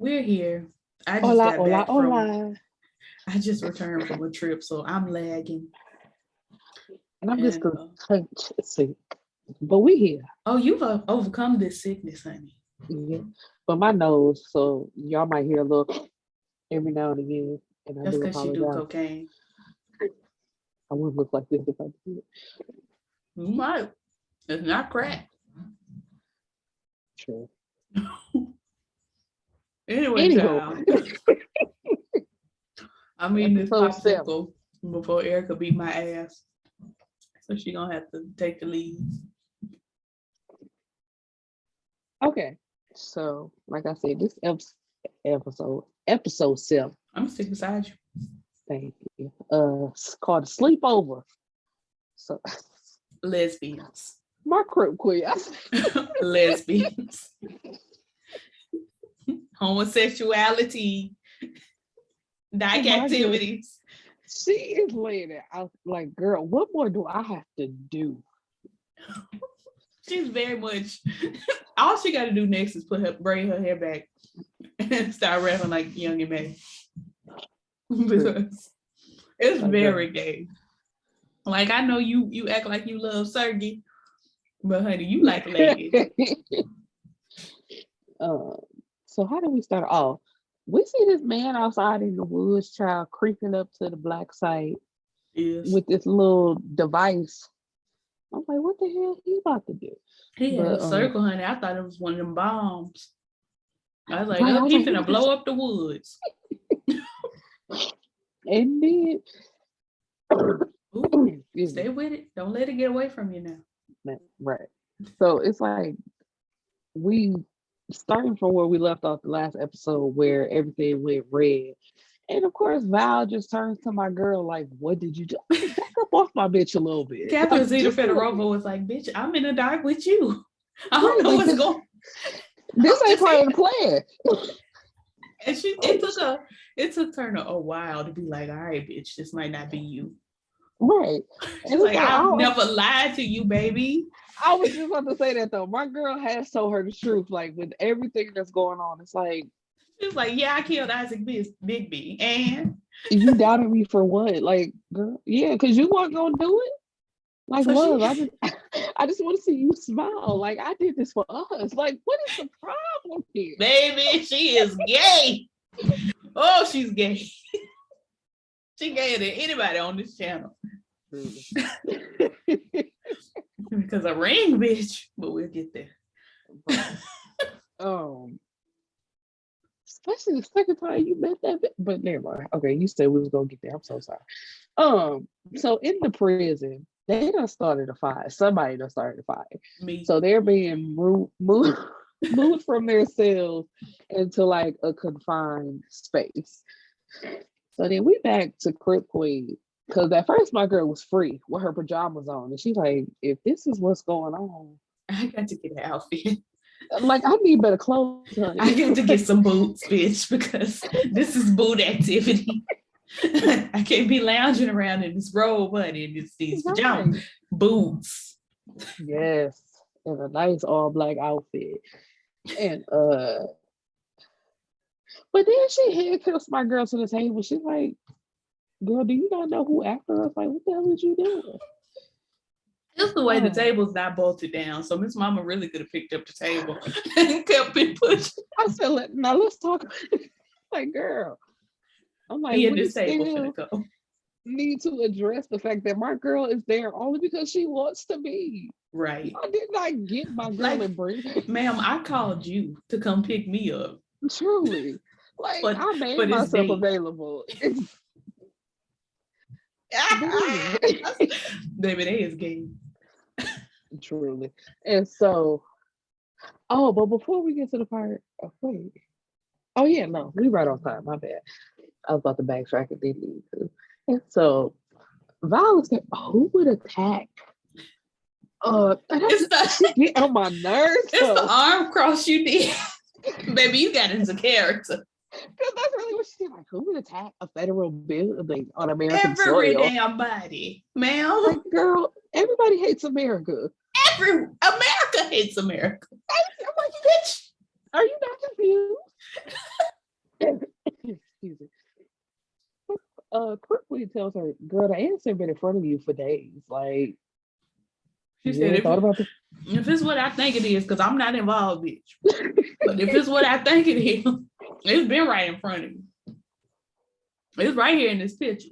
We're here. I just Hola, got hola, back from, hola. I just returned from a trip, so I'm lagging. And I'm just And a touch sick. But we here. oh, you've overcome this sickness, honey. Yeah. But my nose, so y'all might hear a little every now and again. And I That's do because you do apologize. cocaine. I wouldn't look like this if I did it. You might. It's not crack. True. Anyway, Anywho, child. I'm eating this episode 7. popsicle before Erica beat my ass. So she gonna have to take the lead. Okay. So, like I said, this episode 7. I'm gonna sit beside you. Thank you. It's called Sleepover. So Lesbians. my crib quiz. Lesbians. Homosexuality. Dyke activities. She is laying it out like, girl, what more do I have to do? She's very much, all she got to do next is braid her hair back and start rapping like Young and May. Because it's very gay. Like, I know you act like you love Sergey, but honey, you like ladies. So how do we start off? We see this man outside in the woods, child, creeping up to the black site with this little device. I'm like, what the hell he about to do? He had a circle, honey. I thought it was one of them bombs. I was like, oh, he's gonna blow up the woods. And then ooh, stay with it. Don't let it get away from you now. Right. So it's like we starting from where we left off the last episode where everything went red. And of course, Val just turns to my girl like, what did you do? Back up off my bitch a little bit. Catherine Zeta Fedorova was like, bitch, I'm in the dark with you. I don't know what's going on. This ain't part of the plan. And it took her a while to be like, all right, bitch, this might not be you. Right. She's like, I've never lied to you, baby. I was just about to say that though. My girl has told her the truth, like with everything that's going on. It's like, she's like, yeah, I killed Isaac Bigby, and you doubted me for what? Like, girl, yeah, because you weren't gonna do it. Like, so love, I just want to see you smile. Like, I did this for us. Like, what is the problem here? Baby, she is gay. Oh, she's gay. She gayer than anybody on this channel. Because a ring, bitch. But we'll get there. Especially the second time you met that bitch. But never mind. Okay, you said we was gonna get there. I'm so sorry. So in the prison, they done started a fire. Somebody done started a fire. Me. So they're being moved from their cells into like a confined space. So then we back to Crip Queen. Because at first my girl was free with her pajamas on. And she's like, if this is what's going on, I got to get an outfit. Like, I need better clothes, honey. I got to get some boots, bitch, because this is boot activity. I can't be lounging around in this robe, honey, in these pajamas. Boots. Yes. And a nice all black outfit. And but then she handcuffs my girl to the table. She's like, girl, do you not know who after us? Like, what the hell did you do? Just the way the table's not bolted down. So Miss Mama really could have picked up the table and kept it pushed. I said, now let's talk. Like, girl. I'm like, we this table finna go. Need to address the fact that my girl is there only because she wants to be. Right. I did not get my girl and bring her. Ma'am, I called you to come pick me up. Truly. Like, I made myself available. Baby, they is gay. Truly. And so, but before we get to the part, wait. Oh yeah, no, we right on time. My bad. I was about to backtrack and didn't need to. And so, Val said, who would attack? She get on my nerves. It's the arm cross you did. Baby, you got into character. Because that's really what she did. Like, who would attack a federal building on American soil? Every damn body, ma'am. Like, girl, everybody hates America. America hates America. I'm like, bitch, are you not confused? crazy. Quickly tells her, girl, the ants have been in front of you for days. Like, She you said, ain't thought about this? if it's what I think it is, because I'm not involved, bitch. But if it's what I think it is, it's been right in front of you. It's right here in this picture.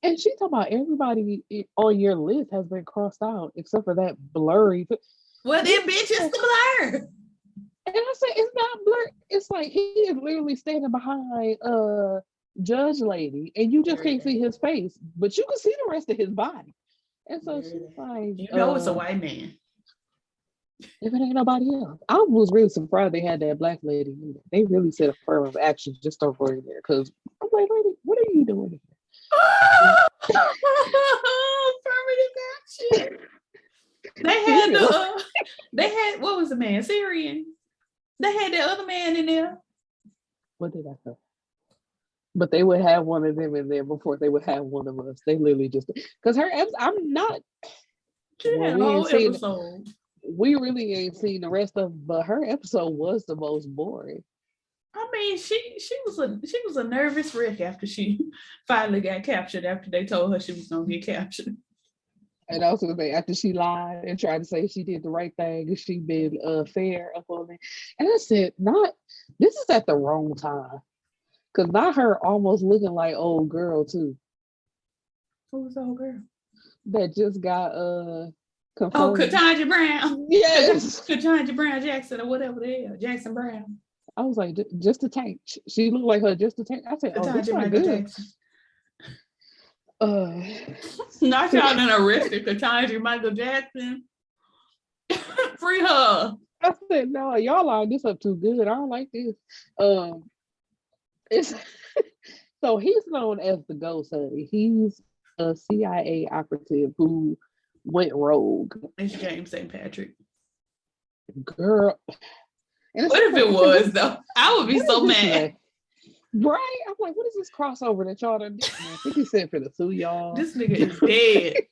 And she talking about everybody on your list has been crossed out except for that blurry. Well, then, bitch, it's the blur. And I said, it's not blur. It's like he is literally standing behind Judge Lady, and you just can't see his face, but you can see the rest of his body. And so she's like, you know, it's a white man. If it ain't nobody else. I was really surprised they had that black lady. They really said affirmative action just over in there. Because I'm like, lady, what are you doing here? Affirmative action. They had what was the man? Syrian. They had that other man in there. What did I say? But they would have one of them in there before they would have one of us. They literally just because I'm not. She had a whole episode. We really ain't seen the rest of, but her episode was the most boring. I mean, she was a nervous wreck after she finally got captured. After they told her she was gonna get captured. And also, after she lied and tried to say she did the right thing and she been fair up on it. And I said, this is at the wrong time. Because not her almost looking like old girl, too. Who was the old girl? That just got confirmed. Oh, Katanja Brown. Yes. Katanja Brown Jackson or whatever they are. Jackson Brown. I was like, just a tank. She looked like her just a tank. I said, oh, this not good. Not y'all done arrested Katanja Michael Jackson. Free her. I said, no, y'all lined this up too good. I don't like this. It's so he's known as the Ghost Honey. He's a CIA operative who went rogue. It's James St. Patrick. Girl. What if it was though? I would be so mad. Right? I'm like, what is this crossover that y'all done did? 50 Cent for the sue y'all. This nigga is dead.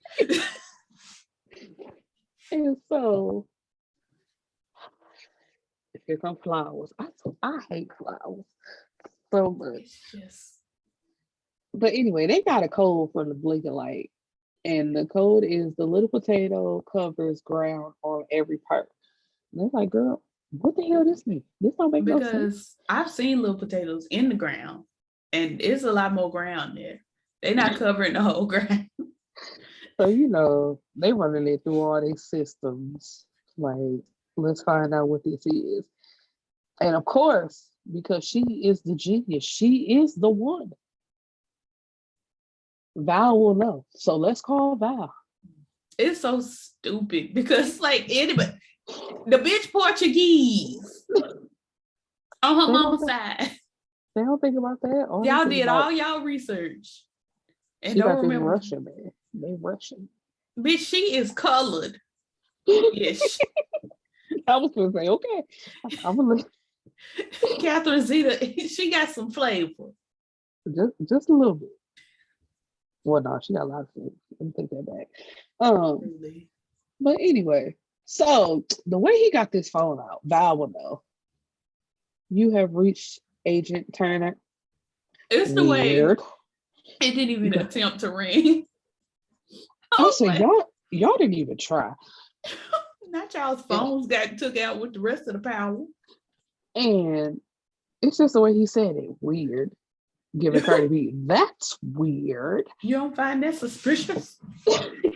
And so here come flowers. I hate flowers so much. Yes. But anyway, they got a code for the blinking light. And the code is the little potato covers ground on every part. And they're like, girl, what the hell this mean? This don't make no sense. Because I've seen little potatoes in the ground and it's a lot more ground there. They're not covering the whole ground. So, they running it through all these systems. Like, let's find out what this is. And of course, because she is the genius, she is the one. Val will know. So let's call Val. It's so stupid because like anybody, the bitch Portuguese on her mama's side. They don't think about that. Y'all did all y'all research. And don't remember Russian, man. They Russian. Bitch, she is colored. Yes. I was gonna say, okay. I'm gonna look. Catherine Zeta, she got some flavor. Just a little bit. Well, no, she got a lot of things. Let me take that back. Really? But anyway, so the way he got this phone out, Val will know. You have reached Agent Turner. It's the way it didn't even attempt to ring. I said, y'all didn't even try. Not y'all's phones got took out with the rest of the power. And it's just the way he said it. Weird. Give it Cardi B. That's weird. You don't find that suspicious? And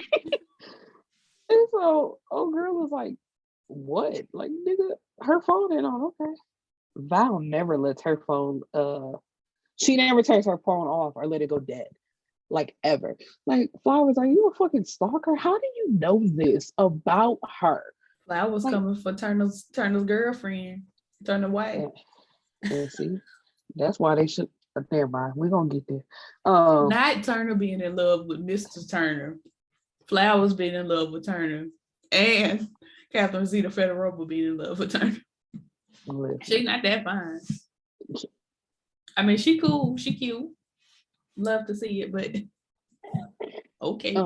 so old girl was like, what? Like, nigga, her phone ain't on. Okay. Val never lets her phone, she never turns her phone off or let it go dead. Like, ever. Like, Flowers, are you a fucking stalker? How do you know this about her? Flowers coming for Turner's girlfriend, Turner wife. And see, that's why they should. Never mind. We're gonna get there. Not Turner being in love with Mr. Turner. Flowers being in love with Turner. And Catherine Zeta Federopa being in love with Turner. She not that fine. I mean, she cool. She cute. Love to see it, but okay.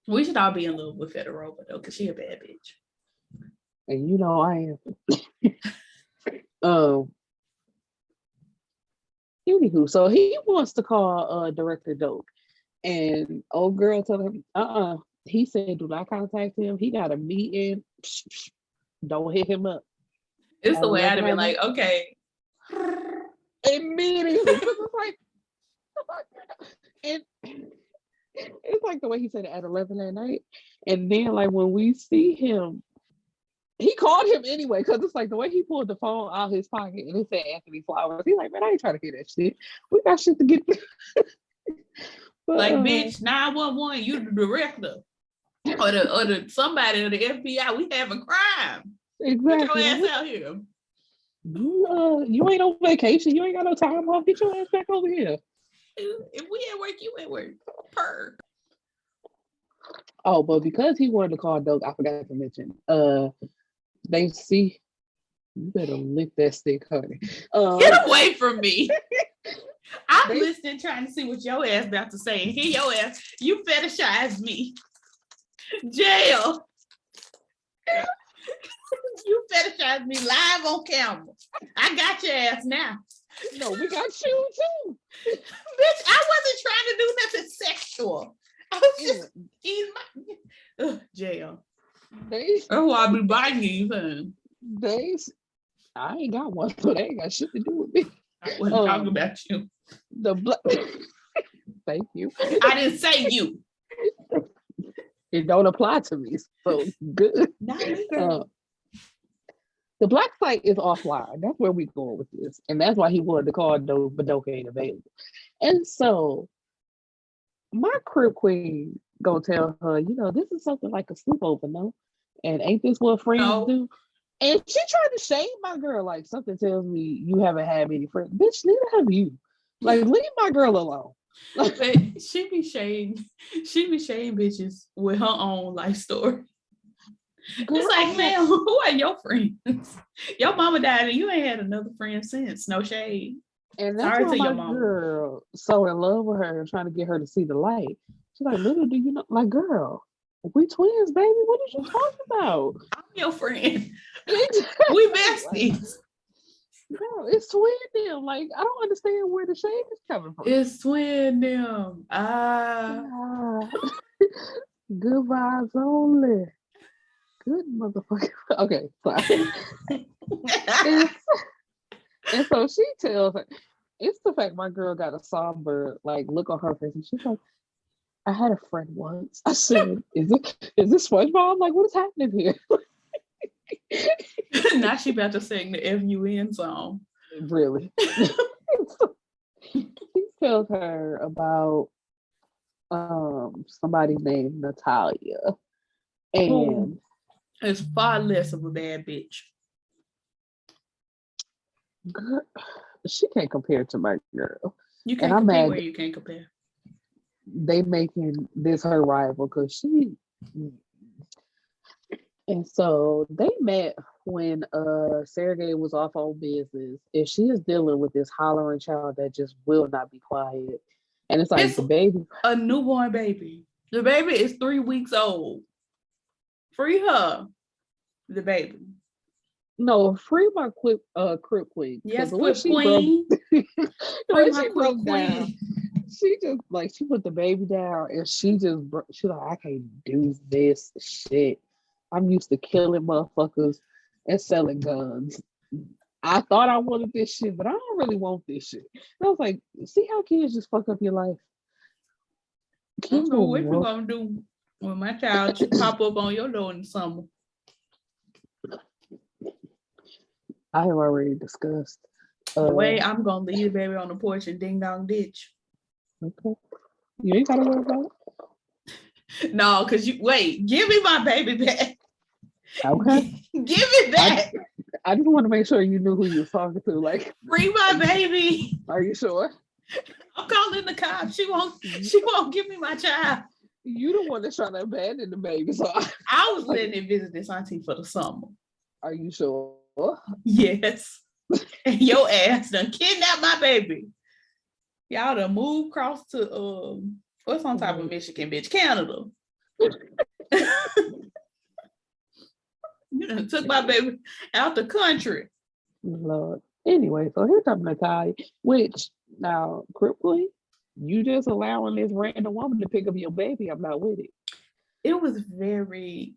We should all be in love with Federopa though, because she a bad bitch. And you know I am. Anywho, so he wants to call director Dope. And old girl told him, He said, do not contact him. He got a meeting. Don't hit him up. It's the way I'd have been like, okay. Immediately. It's like, and it's like the way he said it at 11 at night. And then like when we see him, he called him anyway, because it's like the way he pulled the phone out his pocket and it said Anthony Flowers. He's like, man, I ain't trying to hear that shit. We got shit to get. But, like, bitch, 911, you the director. Or the somebody of the FBI, we having crime. Exactly. Get your ass out here. You ain't on vacation. You ain't got no time off. Get your ass back over here. If we at work, you at work. Purr. Oh, but because he wanted to call Doug, I forgot to mention. They see. You better lick that stick, honey. Get away from me. I'm listening, trying to see what your ass about to say. And hear your ass. You fetishize me. Jail. You fetishize me live on camera. I got your ass now. No, we got you too. Bitch, I wasn't trying to do nothing sexual. I was just eating my jail. That's why I be biting you, son. I ain't got one, so they ain't got shit to do with me. I wasn't talking about you. Thank you. I didn't say you. It don't apply to me, so good. Not me, girl. The black site is offline. That's where we going with this. And that's why he wanted to call Dope, but Dope ain't available. And so my crib queen gonna tell her, this is something like a sleepover, no? And ain't this what friends do? And she tried to shame my girl, like something tells me you haven't had many friends. Bitch, neither have you. Like, leave my girl alone. But she be shame bitches with her own life story. Girl, it's like, man, who are your friends? Your mama died and you ain't had another friend since. No shade. And that's why my girl so in love with her and trying to get her to see the light. She's like, little do you know, like, girl, we twins, baby. What are you talking about? I'm your friend. We besties. Girl, it's twin them. Like, I don't understand where the shade is coming from. It's twin them. Good vibes only. Good motherfucker. Okay, sorry. and so she tells her, it's the fact my girl got a somber like look on her face, and she's like, I had a friend once. I said, is this SpongeBob? Like, what is happening here? Now she about to sing the FUN song. Really? He tells her about somebody named Natalia. And it's far less of a bad bitch. Girl, she can't compare to my girl. You can't compare where you can't compare. They making this her rival because she. And so they met when Sergey was off on business, and she is dealing with this hollering child that just will not be quiet. And it's like the baby, a newborn baby. The baby is 3 weeks old. Free her, the baby. No, free my crib queen. Yes, crib queen. Free my crib queen. She just like she put the baby down and she's like, I can't do this shit. I'm used to killing motherfuckers and selling guns. I thought I wanted this shit, but I don't really want this shit. And I was like, see how kids just fuck up your life. So what you gonna do when my child should pop up on your door in the summer? I have already discussed. The way I'm gonna leave the baby on the porch and ding dong ditch. Okay. You ain't gotta worry about it. No, because give me my baby back. Okay. Give it back. I just want to make sure you knew who you was talking to. Like, free my baby. Are you sure? I'm calling the cops. She won't give me my child. You the one that's trying to abandon the baby. So I was letting it visit this auntie for the summer. Are you sure? Yes. And your ass done kidnapped my baby. Y'all done moved across to what's on top of Michigan, bitch? Canada. You done took my baby out the country. Lord. Anyway, so here comes Natalia, which now, crippling, you just allowing this random woman to pick up your baby. I'm not with it. It was very,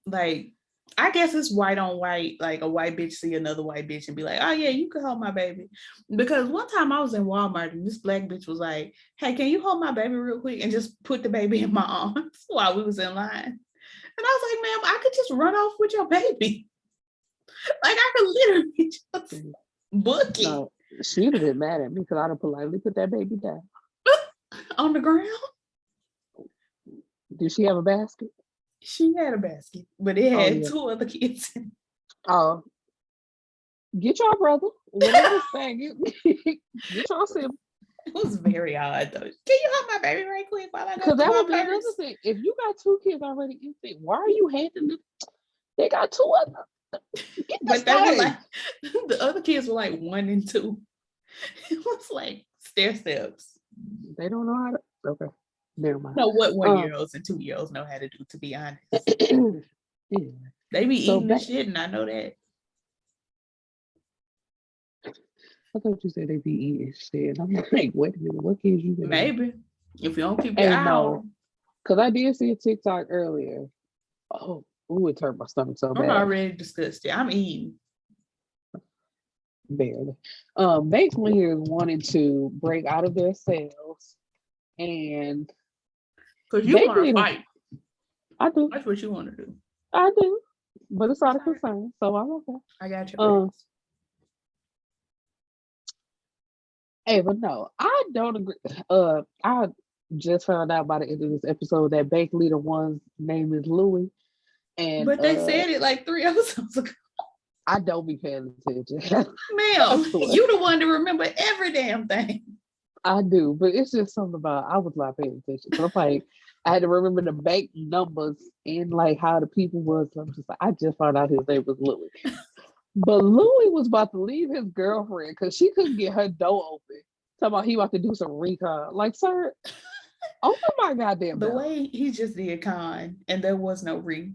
like, I guess it's white on white, like a white bitch see another white bitch and be like, oh yeah, you can hold my baby. Because one time I was in Walmart and this black bitch was like, hey, can you hold my baby real quick? And just put the baby in my arms while we was in line. And I was like, ma'am, I could just run off with your baby. Like I could literally just book it. No, she'd have been mad at me because I'd have politely put that baby down. On the ground? Did she have a basket? She had a basket, but it had two other kids in it. Oh, get your brother. Whatever thing, get your sibling. It was very odd though. Can you hold my baby right quick while I go? Because that would be another thing. If you got two kids already in thing, why are you handing them? They got two of them. But they were like, the other kids were like 1 and 2. It was like stair steps. They don't know how to. Okay, never mind. No, what 1-year-olds and 2-year-olds know how to do, to be honest. They be eating the shit, and I know that. I thought you said they be eating shit. I'm like, wait a minute, what kids you? Maybe if you don't keep your eye on. Because I did see a TikTok earlier. Oh, it turned my stomach so bad. I'm already disgusted. I'm eating. Barely. Basically, here is wanting to break out of their cells, and because you want to fight. I do. That's what you want to do. I do, but it's out of concern, so I'm okay. I got you. Hey, but no, I don't agree. I just found out by the end of this episode that Bank Leader One's name is Louis, but they said it like 3 episodes ago. I don't be paying attention. Ma'am, you the one to remember every damn thing. I do, but it's just something about I was not paying attention. So I'm like, I had to remember the bank numbers and like how the people was. I'm just like, I just found out his name was Louis. But Louis was about to leave his girlfriend because she couldn't get her door open. Talking about he about to do some recon. Like, sir, open my goddamn door. The way he just did con and there was no re.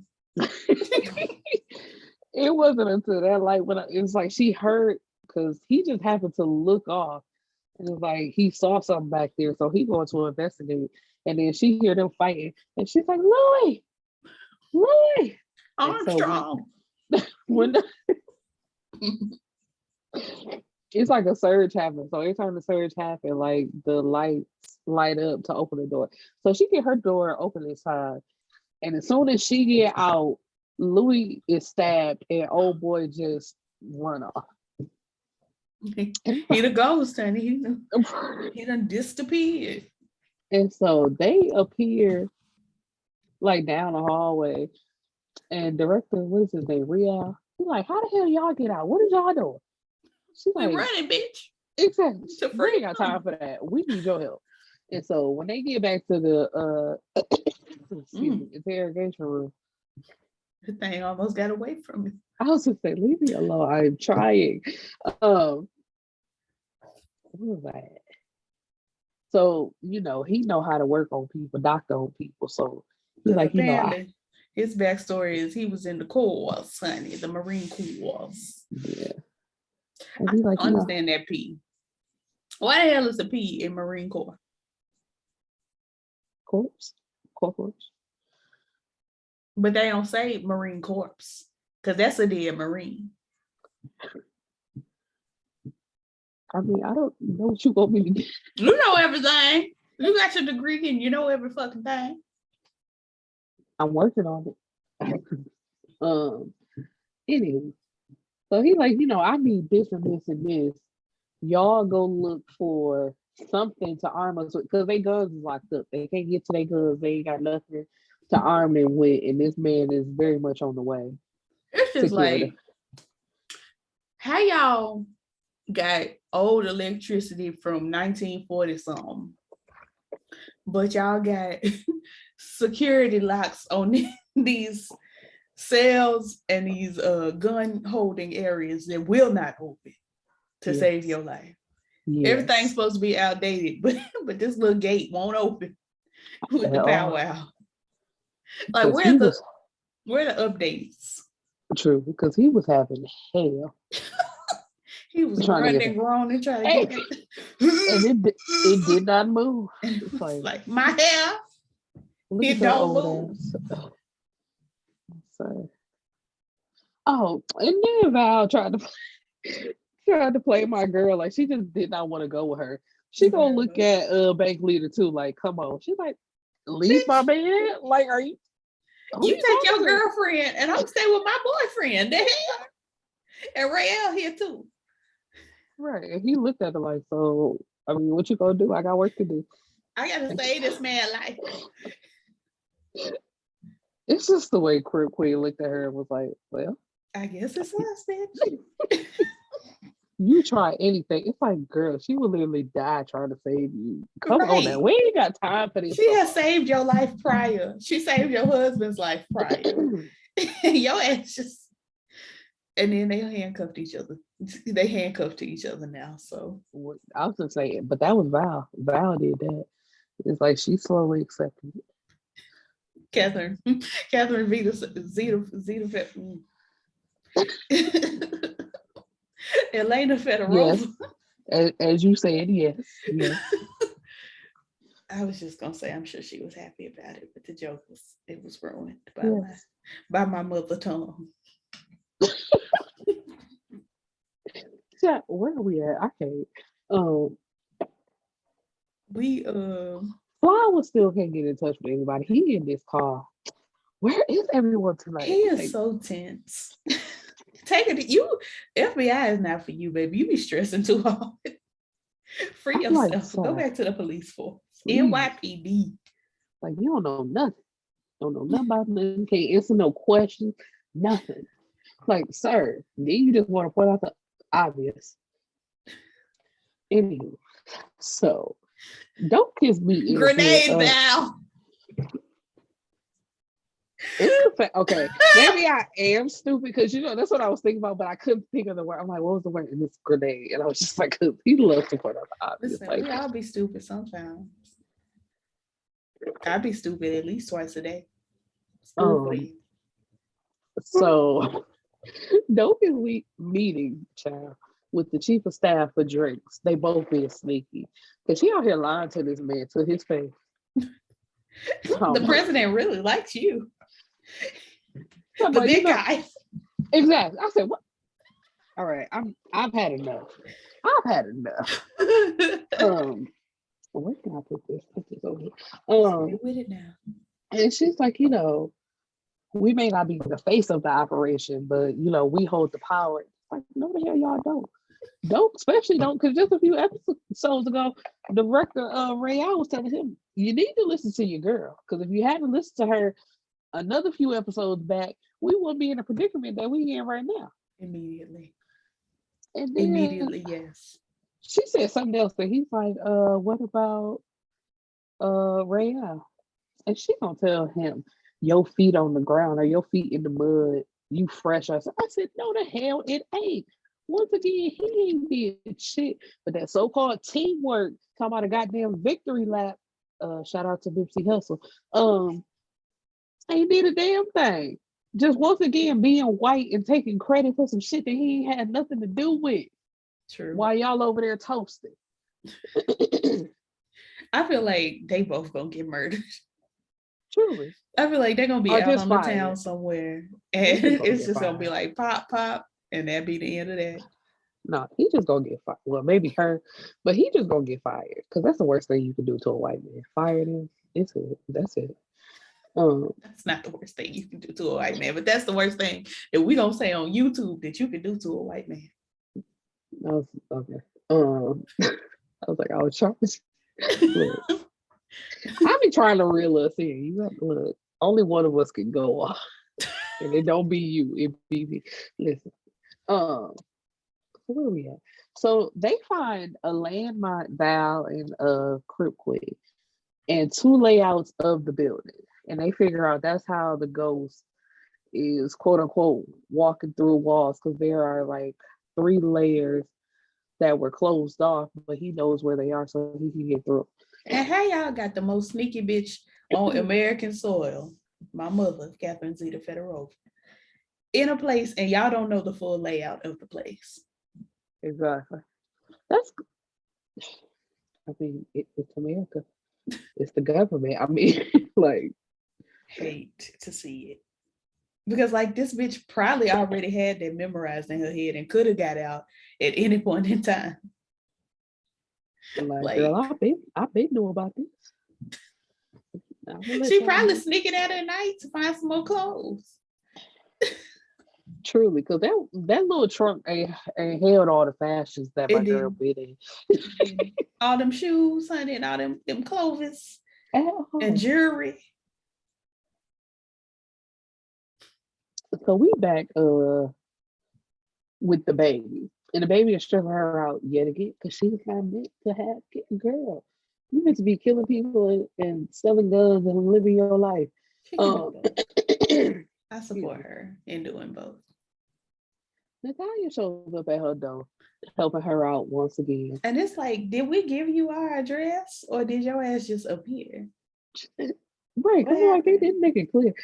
It wasn't until that like when it was like she heard because he just happened to look off and it was like he saw something back there, so he going to investigate. And then she hear them fighting, and she's like, Louis, Armstrong. It's like a surge happened. So every time the surge happened, like the lights light up to open the door. So she get her door open this time, and as soon as she get out, Louis is stabbed, and old boy just run off. He the ghost, and he done disappeared. And so they appear like down the hallway, and director, what is his name, Real? He's like, how the hell y'all get out? What did y'all do? She's like, we're running, bitch. Exactly. We ain't got time for that. We need your help. And so when they get back to the interrogation room, the thing almost got away from me. I was just saying, leave me alone. I'm trying. What was that? So, he know how to work on people, doctor on people. So he's like, his backstory is he was in the Corps, honey, the Marine Corps. Yeah. And I like, understand that P. Why the hell is a P in Marine Corps? Corpse? But they don't say Marine Corps, because that's a dead Marine. I mean, I don't know what you want me to do. You know everything. You got your degree and you know every fucking thing. I'm working on it. Anyway, so he like, I need this and this and this. Y'all go look for something to arm us with, because their guns is locked up. They can't get to their guns. They ain't got nothing to arm them with, and this man is very much on the way. It's just like, how y'all got old electricity from 1940 something, but y'all got security locks on these cells and these gun holding areas that will not open to save your life. Yes. Everything's supposed to be outdated, but this little gate won't open with the power out. Like, where the updates? True, because he was having hell. He was trying to running get and groaning, trying to hey, get and it did not move. and It's it was like, like my hair, look it at your don't old move. ass. So, oh, and then Val tried to play my girl. Like she just did not want to go with her. She gonna look at bank leader too. Like, come on. She's like, leave my Bitch, man. Like, are you? Who you you take your talking to? girlfriend and I'm staying with my boyfriend. The hell? And Rael here too. Right. And he looked at her like, so I mean, what you gonna do? I got work to do. I gotta save this man life. It's just the way Crip Queen looked at her and was like, well, I guess it's us, bitch. you try anything. It's like, girl, she would literally die trying to save you. Come on now. Right. We ain't got time for this. She has saved your life prior. She saved your husband's life prior. Your ass just, and then they handcuffed each other. They handcuffed to each other now. So I was just saying, but that was Val. Val did that. It's like she slowly accepted it. Catherine Zeta, Elena Fedorova. Yes, as you said, yes. I was just gonna say, I'm sure she was happy about it, but the joke was ruined Yes. by my mother tongue. Yeah, where are we at? I can't. We Flower still can't get in touch with anybody. He in this car. Where is everyone tonight? he is so tense. Take it, you FBI is not for you, baby. You be stressing too hard. Free yourself. Go back to the police force. NYPD. Like you don't know nothing. Don't know nothing about nothing. Can't answer no questions. Nothing. Like, sir, then you just want to point out the obvious. Anywho, so don't kiss me. Grenade Val. Okay, maybe I am stupid because that's what I was thinking about, but I couldn't think of the word. I'm like, what was the word in this grenade? And I was just like, he loves to point out the obvious. Listen, like, we all be stupid sometimes. I be stupid at least twice a day. So don't be meeting, child, with the chief of staff for drinks. They both being sneaky because she out here lying to this man to his face. The president really likes you. The big guy. Exactly. I said, what? All right, I've had enough. Where can I put this? Put this over here. With it now. And she's like, we may not be the face of the operation, but we hold the power. Like, no, the hell y'all don't. Especially don't, because just a few episodes ago, the director Ray I was telling him, you need to listen to your girl, because if you hadn't listened to her another few episodes back, we wouldn't be in a predicament that we in right now. Immediately. And then, immediately, yes. She said something else that he's like, what about Ray? And she gonna tell him, your feet on the ground or your feet in the mud, you fresh. I said, no, the hell it ain't. Once again, he ain't did shit. But that so-called teamwork, talking about a goddamn victory lap. Shout out to Nipsey Hussle. Ain't did a damn thing. Just once again being white and taking credit for some shit that he ain't had nothing to do with. True. While y'all over there toasting. I feel like they both gonna get murdered. Truly. I feel like they're gonna be out on the town somewhere, and it's just gonna be like pop, pop, and that be the end of that. No, he just gonna get fired. Well, maybe her, but he just gonna get fired because that's the worst thing you can do to a white man. Fire him. It's it. That's it. That's not the worst thing you can do to a white man, but that's the worst thing that we gonna say on YouTube that you can do to a white man. Okay. I was like, I was trying. I be trying to reel us in. You have to look. Only one of us can go off, and it don't be you. It be me. Listen. Where are we at? So they find a landmine, Val, and Crip Queen, and 2 layouts of the building, and they figure out that's how the ghost is, quote unquote, walking through walls, because there are like 3 layers that were closed off, but he knows where they are, so he can get through. And how y'all got the most sneaky bitch on American soil? My mother, Catherine Zeta Fedorova, in a place, and y'all don't know the full layout of the place. Exactly. That's. I mean, it's America. It's the government. I mean, like, Hate to see it. Because like this bitch probably already had that memorized in her head and could have got out at any point in time. girl, Like I been knew about this. she probably sneaking out at night to find some more clothes. Truly, because that little trunk ain't held all the fashions that my girl been in. All them shoes, honey, and all them clothes and jewelry. So we back with the baby. And the baby is stressing her out yet again because she's not meant to have girl. You meant to be killing people and selling guns and living your life. I support her in doing both. Natalia shows up at her door, helping her out once again. And it's like, did we give you our address or did your ass just appear? Right, because like they didn't make it clear.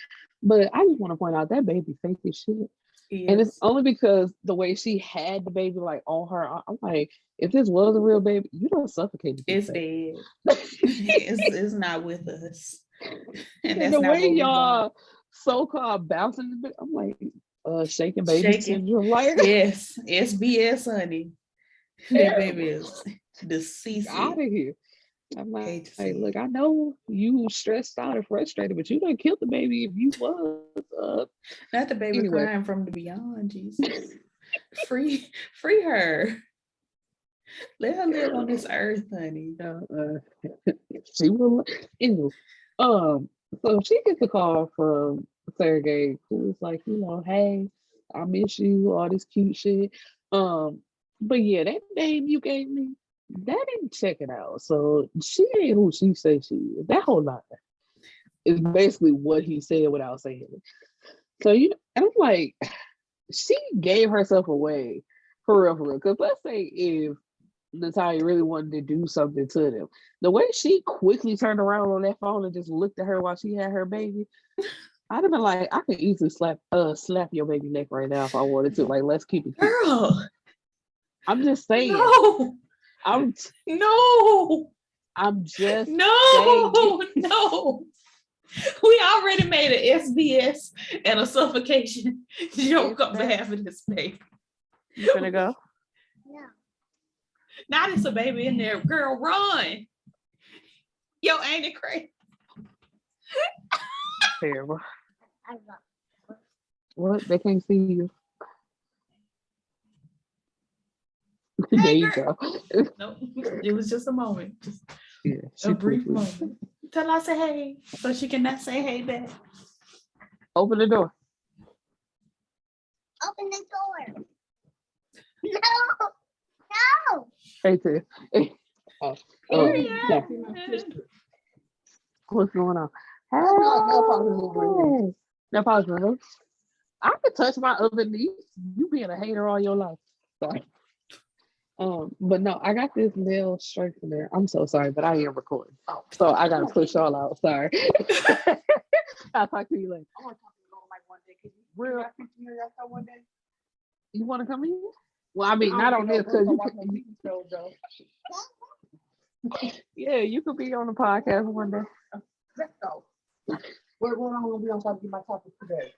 But I just want to point out that baby fake as shit. Yes. And it's only because the way she had the baby like on her, I'm like, if this was a real baby, you don't suffocate. It's dead. it's not with us. And that's the way y'all so-called bouncing, I'm like, shaking baby syndrome. Like, yes, SBS, honey. That baby is deceased. Out of here. I'm like, hey, look, I know you stressed out and frustrated, but you done killed the baby if you was. Not the baby crying from the beyond, Jesus. free her. Let her live on this earth, honey. She will. Anyway, so she gets a call from Sergey, who's like, hey, I miss you, all this cute shit. But yeah, that name you gave me, that didn't check it out. So she ain't who she says she is. That whole line is basically what he said without saying it. So and I'm like, she gave herself away for real. Because let's say if Natalia really wanted to do something to them, the way she quickly turned around on that phone and just looked at her while she had her baby, I'd have been like, I could easily slap your baby neck right now if I wanted to. Like, let's keep it cute. Girl, I'm just saying. No. I'm just no. We already made an SBS and a suffocation joke on behalf of this baby. You gonna go? Yeah. Now there's a baby in there. Girl, run. Yo, ain't it crazy? Terrible. What? They can't see you. Hey, there you go. Nope. It was just a moment. Just a brief moment. Tell her I say hey, so she cannot say hey back. Open the door. Open the door. No. Hey, Tiff. What's going on? No pause. I could touch my other knee. You being a hater all your life. Sorry. But no, I got this nail straightener. I'm so sorry, but I am recording. Oh, so I gotta push y'all out. Sorry. I'll talk to you later. I want to talk to you like one day. Can you real one day? You want to come in? Well, I mean, not on this because yeah, you could be on the podcast one day. Let's go. We're going on. We'll be on top of my topic today.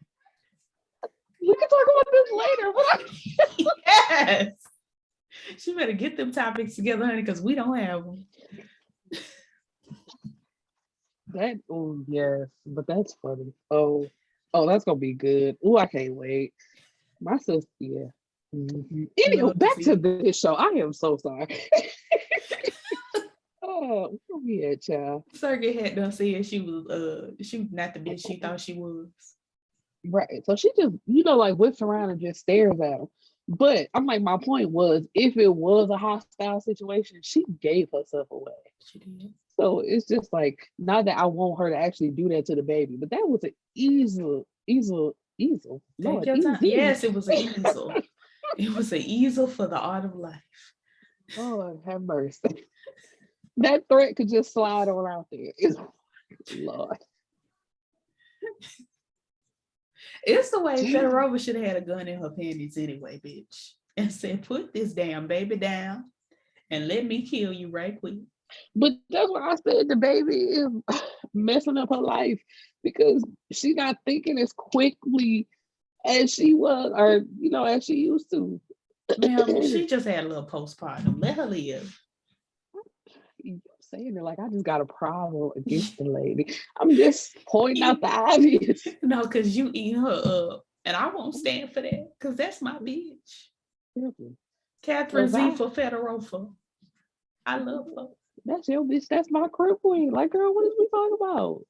We can talk about this later. But yes. She better get them topics together, honey, because we don't have them. Yes, but that's funny. Oh, that's gonna be good. Oh, I can't wait. My sister, yeah. Mm-hmm. Anyway, back to this show. I am so sorry. Oh, where we at, child? Sergey had done said she was not the bitch she thought she was. Right. So she just, like whips around and just stares at him. But I'm like, my point was, if it was a hostile situation, she gave herself away. She did. So it's just like, not that I want her to actually do that to the baby, but that was an easel. Lord, yes, it was an easel. It was an easel for the art of life. Lord have mercy. That threat could just slide on out there. Lord. It's the way Fedorova should have had a gun in her panties anyway, bitch. and said, put this damn baby down and let me kill you right quick. But that's why I said the baby is messing up her life because she's not thinking as quickly as she was, or as she used to. Ma'am, she just had a little postpartum. Let her live. You saying it like I just got a problem against the lady. I'm just pointing out the obvious. No, because you eat her up. And I won't stand for that because that's my bitch. Catherine Z for Fedorova. I love her. That's your bitch. That's my crib queen. Like, girl, what is we talking about?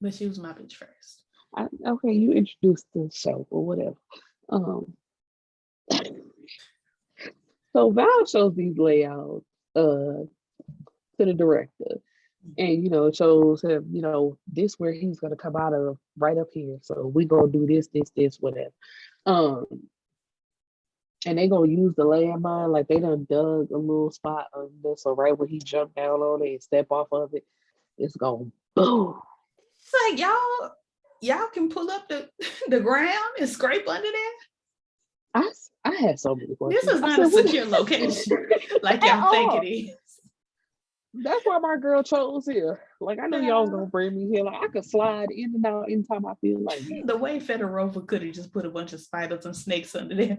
But she was my bitch first. Okay, you introduced the show or whatever. So Val shows these layouts to the director. And it shows him, this where he's gonna come out of right up here. So we gonna do this, whatever. And they gonna use the landmine, like they done dug a little spot on this. So right when he jumped down on it and step off of it, it's going boom. It's like y'all can pull up the ground and scrape under there. I had so many questions. This is not a secure location like y'all think it is. That's why my girl chose here. Like, I know y'all was gonna bring me here. Like, I could slide in and out anytime I feel like it. The way Fedorova could have just put a bunch of spiders and snakes under there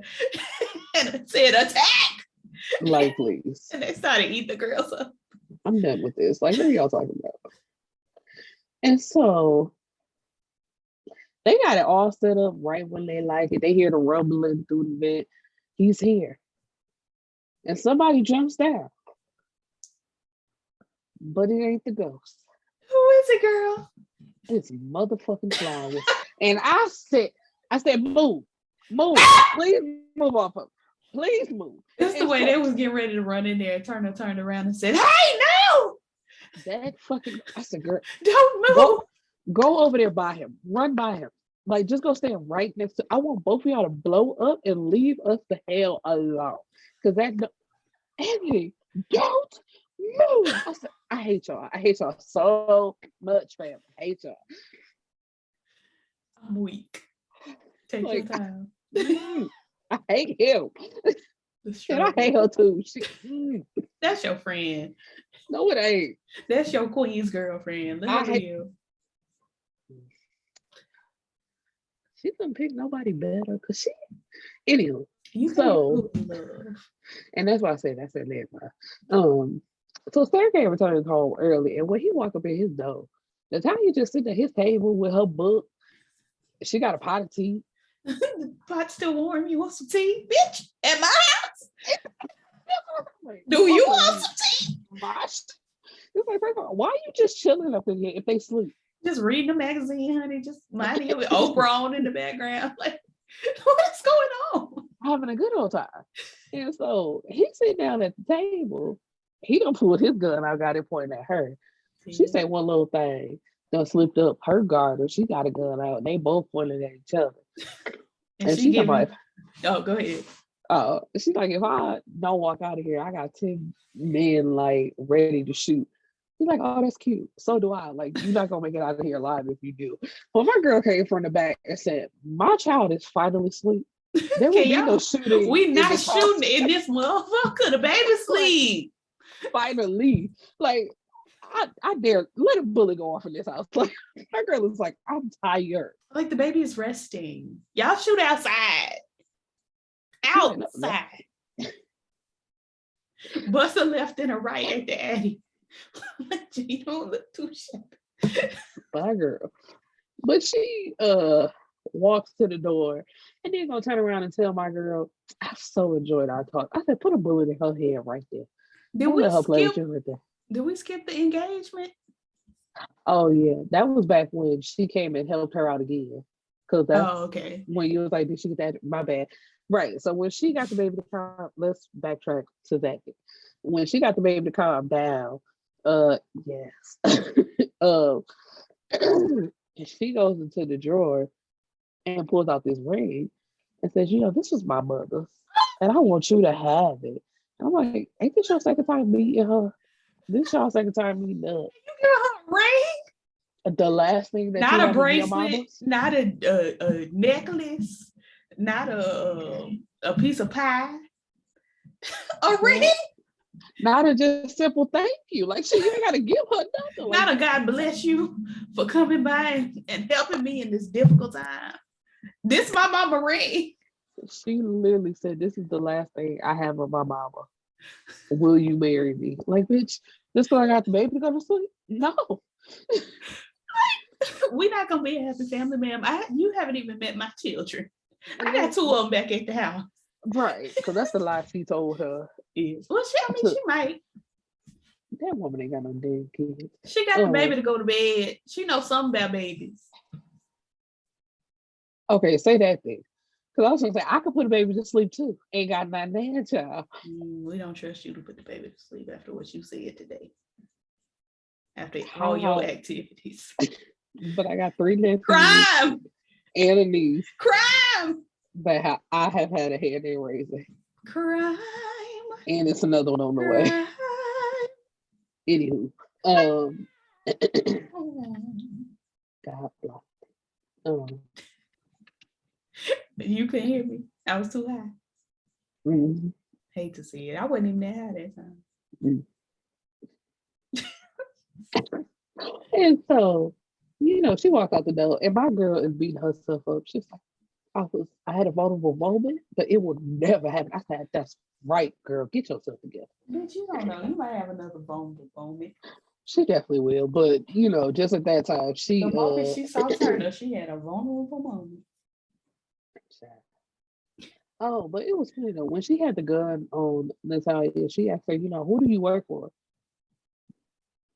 and it said attack. Like, please. And they started eating the girls up. I'm done with this. Like, what are y'all talking about? And so they got it all set up right when they like it. They hear the rumbling through the vent. He's here. And somebody jumps down. But it ain't the ghost. Who is it, girl? It's motherfucking flowers. And I said, move, please move off of me. Please move. It's the way they was getting ready to run in there, turned around and said, hey, no! I said, girl, don't move. Go over there by him. Run by him. Like, just go stand right next to. I want both of y'all to blow up and leave us the hell alone. Because Andy, don't move. I said, I hate y'all. I hate y'all so much, fam. I hate y'all. I'm weak. Take your time. I hate him. And I hate her too. That's your friend. No, it ain't. That's your queen's girlfriend. Let her live. She couldn't pick nobody better because anyway. So, and that's why I said that. So Sergey returns home early, and when he walked up in his door, the time he just sitting at his table with her book, she got a pot of tea. The pot's still warm. You want some tea, bitch? At my house? Do you want some tea? It's like, first of all, why are you just chilling up in here if they sleep? Just reading a magazine, honey. Just minding you with Oprah on in the background. Like, what's going on? Having a good old time. And so he's sitting down at the table. He done pulled his gun out, got it pointing at her. She said one little thing, done slipped up her garter. She got a gun out. They both pointed at each other. And she gave me, oh, go ahead. She's like, if I don't walk out of here, I got 10 men like ready to shoot. He's like, oh, that's cute. So do I. Like, you're not gonna make it out of here alive if you do. Well, my girl came from the back and said, my child is finally asleep. There will be no shooting. We not shooting in this motherfucker. The baby sleep. Finally. Like, I dare let a bullet go off in this house. Like, my girl is like, I'm tired. Like, the baby is resting. Y'all shoot outside. Outside. Bust a left and a right at the Addy. You don't look too shabby. My girl. But she walks to the door and then gonna turn around and tell my girl, I so enjoyed our talk. I said, put a bullet in her head right there. Did we skip the engagement? Oh yeah, that was back when she came and helped her out again. Cause that's when you was like, did she get that? My bad. Right. So when she got the baby to calm, let's backtrack to that. When she got the baby to calm down, yes. And she goes into the drawer and pulls out this ring and says, this was my mother's, and I want you to have it. And I'm like, ain't this your second time meeting her? This your second time meeting her. You give her a ring? The last thing that not a bracelet, not a necklace, not a piece of pie. A ring? Not a just simple thank you. Like, she, you ain't gotta give her nothing. Like, Not a God bless you for coming by and helping me in this difficult time. This my mama ring. she literally said, "This is the last thing I have of my mama. Will you marry me?" Like, bitch, just because I got the baby to go to sleep? No. We're not gonna be a happy family, ma'am. You haven't even met my children. I got 2 of them back at the house. Right, because that's the lie she told her. Yes. Well, she might. That woman ain't got no damn kids. She got the baby to go to bed. She knows something about babies. Okay, say that thing. Because I was gonna say I could put a baby to sleep too. Ain't got my damn child. We don't trust you to put the baby to sleep after what you said today. After all your activities. But I got 3 nephews. Crime! And a niece. Crime! That I have had a hand in raising. Crime! And it's another one on the way. Anywho. God bless. You couldn't hear me. I was too high. Mm-hmm. Hate to see it. I wasn't even that high that time. And so, she walked out the door, and my girl is beating herself up. She's like, I had a vulnerable moment, but it would never happen. I said, that's right, girl. Get yourself together. Bitch, you don't know. You might have another vulnerable moment. She definitely will, but just at that time, the moment she saw Turner, she had a vulnerable moment. Oh, but it was funny though. When she had the gun on Natalia, she asked her, who do you work for?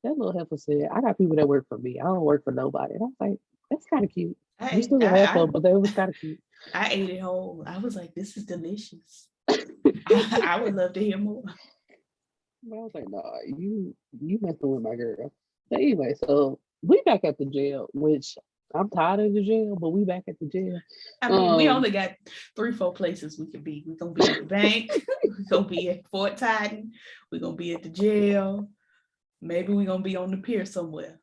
That little heifer said, I got people that work for me. I don't work for nobody. And I was like, that's kind of cute. You still a heifer, but that was kind of cute. I ate it whole. I was like, this is delicious. I would love to hear more. I was like, nah, you messing with my girl. But anyway, so we back at the jail, which I'm tired of the jail, but we back at the jail. I mean, we only got 3-4 places we could be. We're gonna be at the bank, we're gonna be at Fort Titan, we're gonna be at the jail. Maybe we're gonna be on the pier somewhere.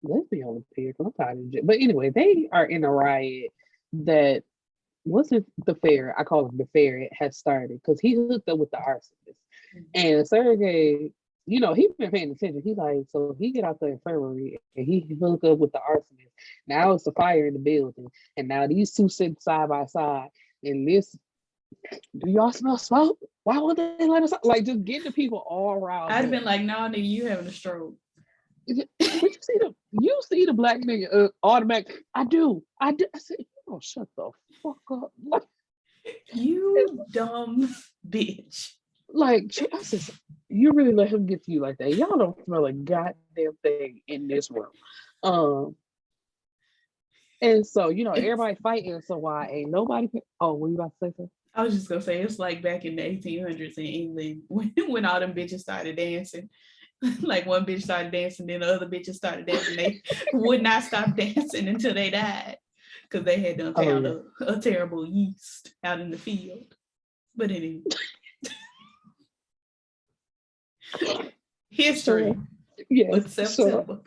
Let's be on the pier, because I'm tired of the jail. But anyway, they are in a riot that wasn't the fair. I call it the fair. It had started because he hooked up with the arsonist. And Sergey, he been paying attention. He's like, so he get out the infirmary and he hooked up with the arsonist. Now it's a fire in the building. And now these two sit side by side. And this, do y'all smell smoke? Why would they let us out? Like, just getting the people all around. I'd have been like, no, nigga, you having a stroke. But you see the black nigga automatic. I do. I said, shut the fuck up. Like, you dumb bitch. Like, I said, you really let him get to you like that. Y'all don't smell a goddamn thing in this room. And so, everybody fighting. So why ain't nobody? Oh, were you about to say something? I was just gonna say it's like back in the 1800s in England when all them bitches started dancing. Like one bitch started dancing, then the other bitches started dancing. They would not stop dancing until they died because they had done found a terrible yeast out in the field. But anyway. History. Yes. September.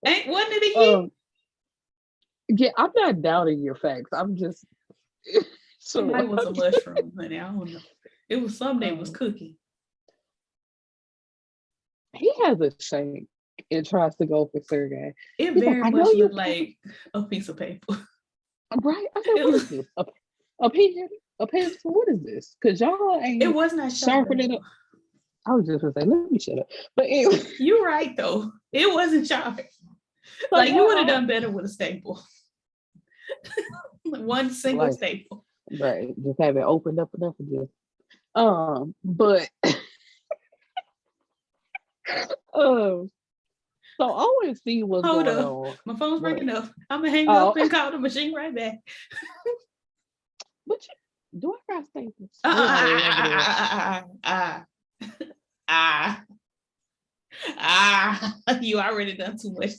Wasn't it a year? Yeah, I'm not doubting your facts. I'm just Somebody was a mushroom, honey. I don't know. It was something that was cooking. He has a shank and tries to go for Sergey. It very much looked like a piece of paper. Right? I said, what is this? A pen? A pencil? What is this? Because y'all ain't. It was not sharpened it up. I was just gonna say, let me shut up. But anyway. You're right though. It wasn't sharp. Like you would have done better with a staple. One single staple. Right. Just have it opened up enough for just. But so OSC was Hold going up. on. My phone's breaking up. I'm gonna hang up and call the machine right back. But do I got staples? You already done too much.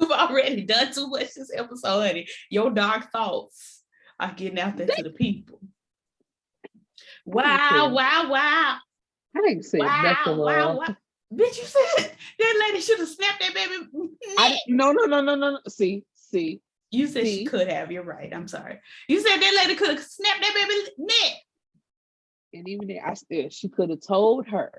You've already done too much this episode, honey. Your dark thoughts are getting out there to the people. Wow. I ain't said nothing wrong. Bitch, you said that lady should have snapped that baby neck. No. See. You said she See? could have. You're right. I'm sorry. You said that lady could have snapped that baby neck. And even then, I still, she could have told her,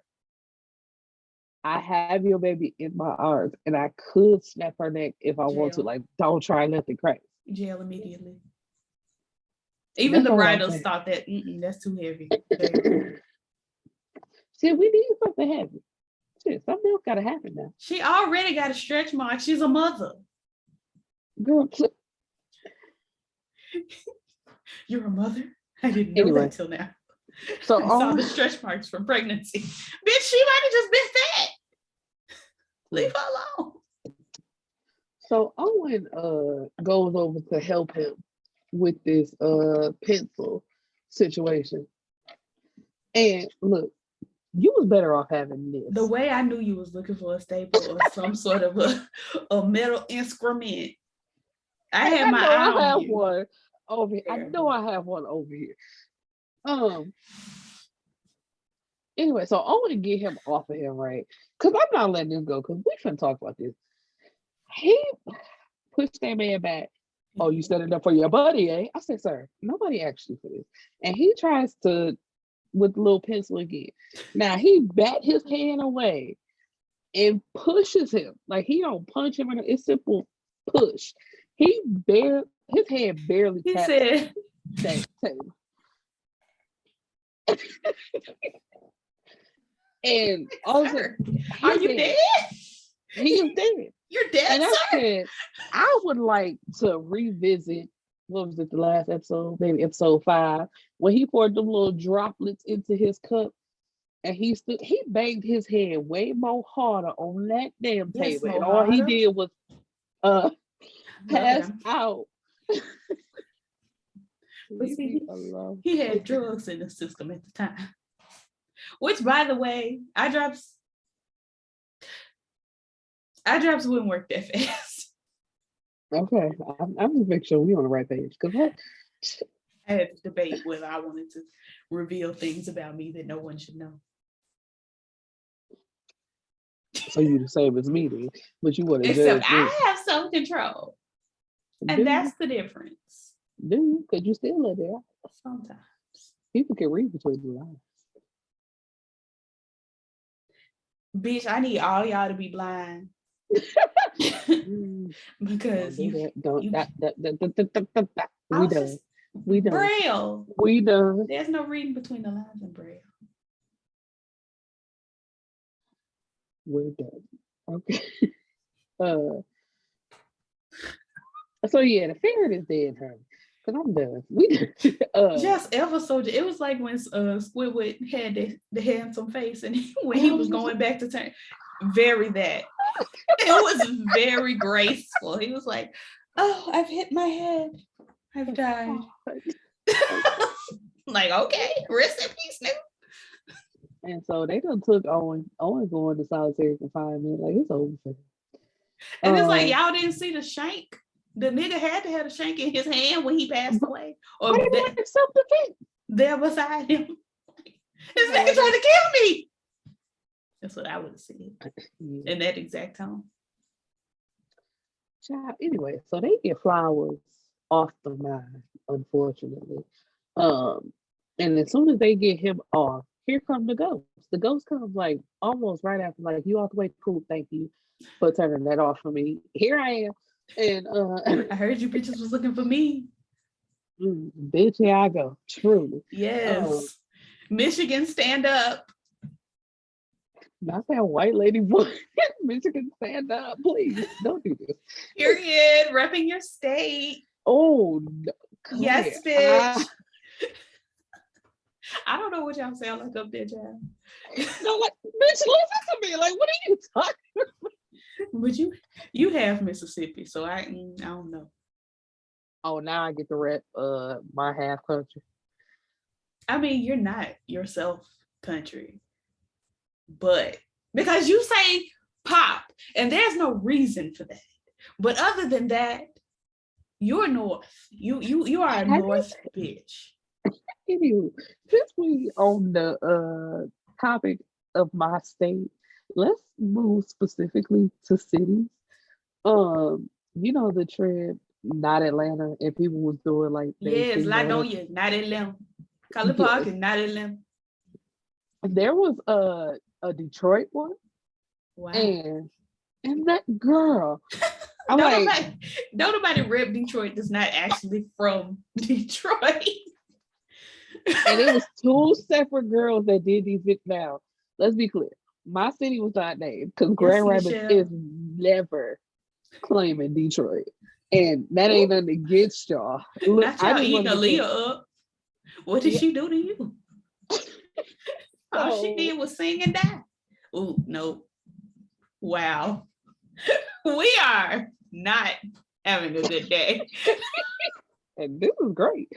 I have your baby in my arms, and I could snap her neck if I want to. Jail. Like, don't try nothing crazy. Jail immediately. Even That's the all I'm writers saying. thought that that's too heavy. See, we need something heavy. Shit, something else gotta happen now. She already got a stretch mark. She's a mother. Girl, You're a mother? I didn't know Anyway. that till now. so I saw Owen, the stretch marks from pregnancy. Bitch, she might have just been fat. Leave her alone. so Owen goes over to help him with this pencil situation. And look, you was better off having this. The way I knew you was looking for a staple or some sort of a metal instrument. I had my eye I have on you. one over here. I Terrible. know I have one over here. Anyway, so I want to get him off of him, right? Because I'm not letting this go, because we finna talk about this. He pushed that man back. Oh, you set it up for your buddy, eh? I said, sir, nobody asked you for this. And he tries to, with the little pencil again. Now, he bat his hand away and pushes him. Like, he don't punch him. It's simple push. His hand barely He taps said, that table. And also, sir, are you dead? He is dead. You're dead, And I sir? said, I would like to revisit, what was it, the last episode, maybe episode 5, when he poured them little droplets into his cup, and he banged his head way more harder on that damn Yes, table, more and all he harder. did was pass him. out. But Leave see, me alone. he had drugs in the system at the time. Which, by the way, eye drops wouldn't work that fast. Okay, I'm just making sure we on the right page, because what? I had to debate whether I wanted to reveal things about me that no one should know. So you the same as me, then, but you want to Except judge me. I have self-control. Do And that's the difference. you? Because you still live there. Sometimes. People can read between the lines. Bitch, I need all y'all to be blind. Because We I'll done. just- We done. Braille. We done. There's no reading between the lines in Braille. We're done. Okay. So yeah, the ferret is dead, honey. Cause I'm done. We Just ever so. It was like when Squidward had the handsome face, and when he was going back to turn, very that. It was very graceful. He was like, "Oh, I've hit my head. I've died." Like, okay, rest in peace, nigga. And so they done took Owen. Owen going to solitary confinement. Like, it's over for him. And it's like, y'all didn't see the shank. The nigga had to have a shank in his hand when he passed away, or self-defense. there beside him. This nigga trying to kill me. That's what I would have said in that exact tone. Child, anyway, so they get flowers off the mine, unfortunately. And as soon as they get him off, here come the ghost. The ghost comes like almost right after, like, you out the way, cool, thank you for turning that off for me. Here I am. And I heard you bitches was looking for me. Bitch, here I go. True. Yes. Michigan, stand up. Not that white lady voice. Michigan, stand up, please. Don't do this. Period. Repping your state. Oh, no. Yes, bitch. I don't know what y'all sound like up there, child. No, like, bitch, listen to me. Like, what are you talking about? But you have Mississippi, so I don't know. Oh, now I get to rep my half country. I mean, you're not yourself country, but because you say pop, and there's no reason for that. But other than that, you're North. You are a North bitch. Anyway, since we on the topic of my state, let's move specifically to cities. The trend, not Atlanta, and people was doing like they Yes, seen on Ladonia, not Atlanta. College Park Yes. is not Atlanta. There was a Detroit one, Wow. and that girl, I'm Don't like, nobody rep Detroit that's not actually from Detroit. and it was two separate girls that did these videos. Now, let's be clear. My city was not named because Grand Rapids Michelle. is never claiming Detroit. And that ain't nothing against y'all. Look, Not y'all eating Aaliyah up. What did Yeah. she do to you? All she did was sing and die. Oh, no. Wow. We are not having a good day. And this is great.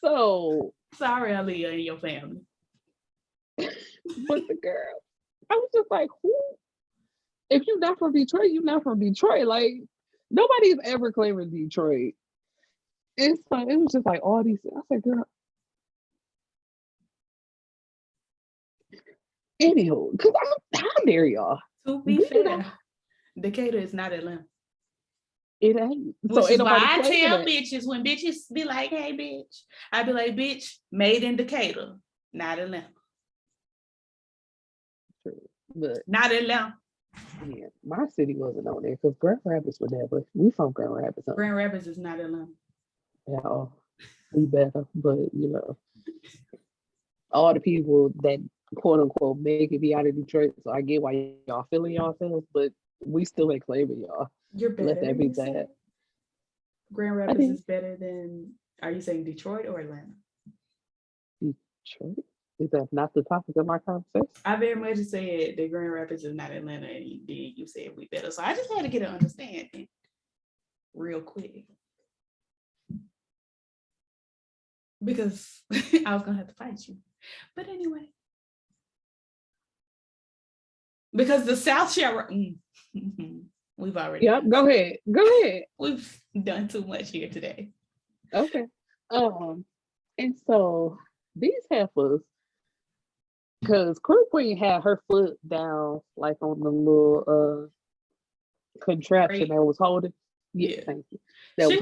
So sorry, Aaliyah and your family. But the girl, I was just like, who? If you're not from Detroit, you're not from Detroit. Like, nobody's ever claiming Detroit. It's like, it was just like all these. I said, girl. Anywho, because how dare y'all? To be fair, Decatur is not Atlanta. It ain't. Which So is why I tell bitches, when bitches be like, hey, bitch, I be like, bitch, made in Decatur, not Atlanta. True. But not Atlanta. Yeah, my city wasn't on there because Grand Rapids was there, but we from Grand Rapids. Grand Rapids is not Atlanta. Yeah, we better, but all the people that quote unquote make it be out of Detroit, so I get why y'all feeling yourselves, but we still ain't claiming y'all. You're better. Let that be that. Grand Rapids is better than, are you saying Detroit or Atlanta? Detroit? Is that not the topic of my conversation? I very much said that Grand Rapids is not Atlanta, and you said we better. So I just had to get an understanding real quick. Because I was gonna have to fight you. But anyway. Because the South Shore, we've already. Yep, go ahead. We've done too much here today. Okay. And so these heifers, because Crew Queen had her foot down like on the little contraption that was holding. Yeah, thank you. She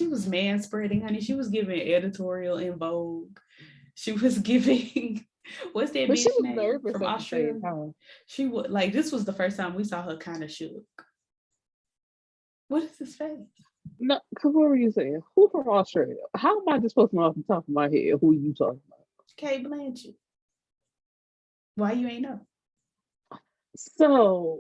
was manspreading, honey. She was giving editorial in Vogue. She was giving, what's that bitch name from Australia? She would like, this was the first time we saw her kind of shook. What is his face? No, because what were you saying? Who from Australia? How am I just supposed to know off the top of my head who you talking about? Kate Blanchett. Why you ain't know? So,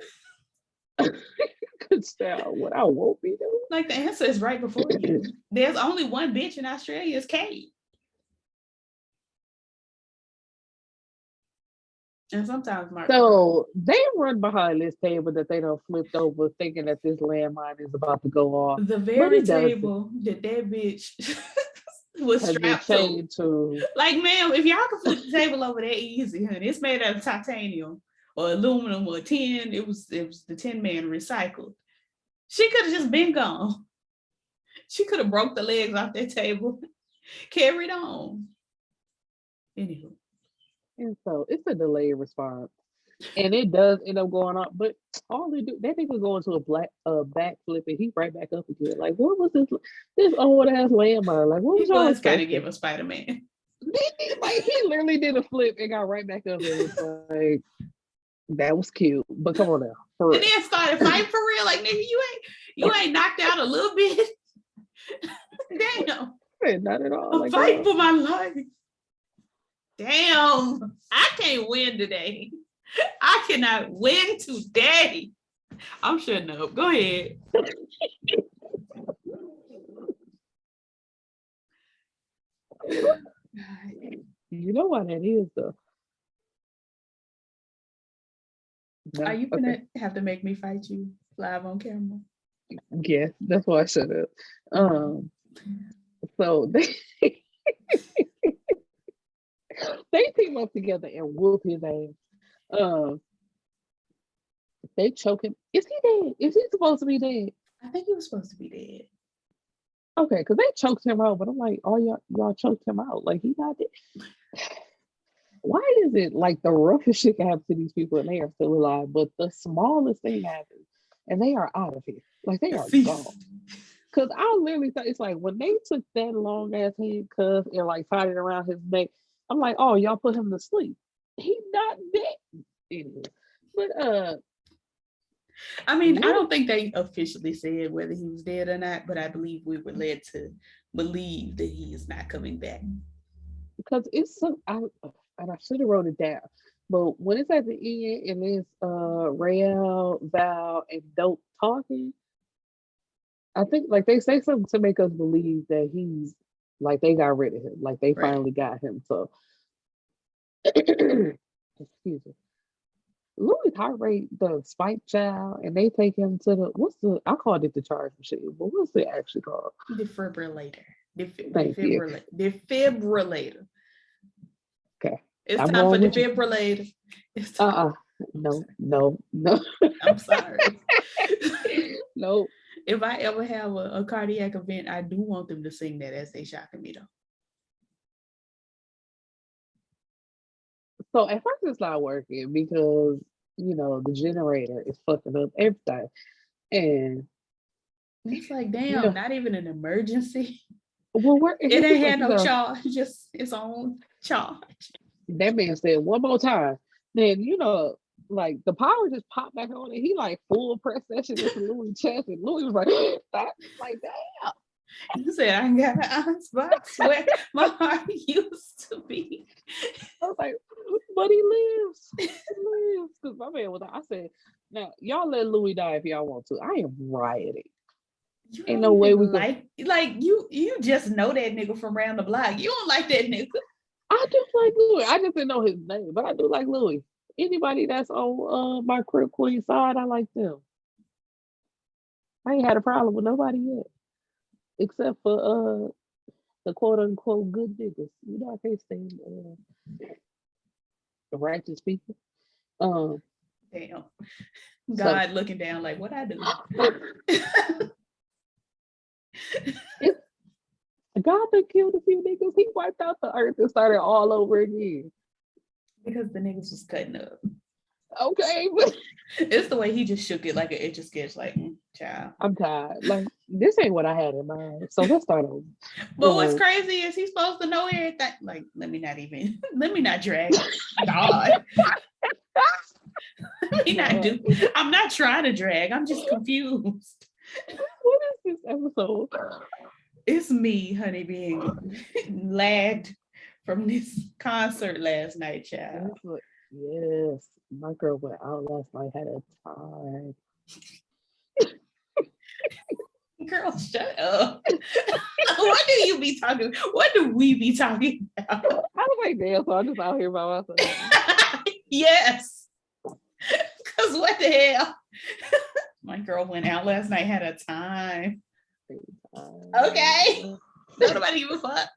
what I won't be doing. Like, the answer is right before you. There's only one bitch in Australia, it's Kate. And sometimes So they run behind this table that they done flipped over, thinking that this landmine is about to go off. The very table that bitch was strapped to. Like, ma'am, if y'all can flip the table over that easy, honey, it's made out of titanium or aluminum or tin. It was the Tin Man recycled. She could have just been gone. She could have broke the legs off that table, carried on. Anywho. And so it's a delayed response. And it does end up going up, but all they do, that nigga go into a backflip and he right back up again. Like, what was this old ass landmine? Like, what was y'all kind of giving Spider-Man? Like, he literally did a flip and got right back up, and it's like, that was cute. But come on now, for real. And then started fighting for real. Like, nigga, you ain't knocked out a little bit. Damn. Not at all. I'm like, fighting for my life. Damn, I can't win today. I cannot win today. I'm shutting up. Go ahead. You know why that is, though? No? Are you gonna have to make me fight you live on camera? Yes, that's why I shut up. So they team up together and whoop his ass. They choke him. Is he dead? Is he supposed to be dead? I think he was supposed to be dead. Okay, because they choked him out, but I'm like, oh, y'all choked him out. Like, he not dead. why is it like the roughest shit can happen to these people and they are still alive, but the smallest thing happens and they are out of here. Like they are gone. Cause I literally thought it's like when they took that long ass handcuff and like tied it around his neck, I'm like, oh, y'all put him to sleep. He's not dead. Anyway. But I mean, I don't think they officially said whether he was dead or not, but I believe we were led to believe that he is not coming back. Because it's so and I should have wrote it down. But when it's at the end and it's Rael, Val, and Dope talking, I think like they say something to make us believe that he's like they got rid of him, like they finally got him. So excuse me. Louis heart rate the spike child, and they take him to I called it the charge machine, but what's it actually called? Defibrillator. Defibrillator. Defibrillator. Okay. It's time for defibrillator. No. I'm sorry. No. If I ever have a cardiac event, I do want them to sing that as they shocking me though. So at first it's not working because the generator is fucking up everything. And it's like, damn, not even an emergency. Well, it ain't had no charge, just its own charge. That man said one more time. Then like the power just popped back on and he like full press that shit into Louis' chest, and Louis was like, like damn. You said I got an icebox where my heart used to be. I was like, but he lives. He lives. Because my man was like, I said, now y'all let Louis die if y'all want to. I am rioting. Ain't no way we like you just know that nigga from around the block. You don't like that nigga. I just like Louis. I just didn't know his name, but I do like Louis. Anybody that's on my crib queen side, I like them. I ain't had a problem with nobody yet. Except for the quote unquote good niggas. I can't stand the righteous people. Damn. God looking down like what I do. God done killed a few niggas. He wiped out the earth and started all over again. Because the niggas was cutting up. Okay, but it's the way he just shook it like an itch sketch, like, child. I'm tired. Like, this ain't what I had in mind. So let's start over. But what's crazy is he's supposed to know everything. Like, let me not drag God. Let me not do. I'm not trying to drag. I'm just confused. What is this episode? It's me, honey, being lagged from this concert last night, child. Yes, my girl went out last night, had a time. Girl, shut up. What do you be talking? What do we be talking about? I was like, damn, so I'm just out here by myself. Yes. Because what the hell? My girl went out last night, had a time. Okay. Nobody give a fuck.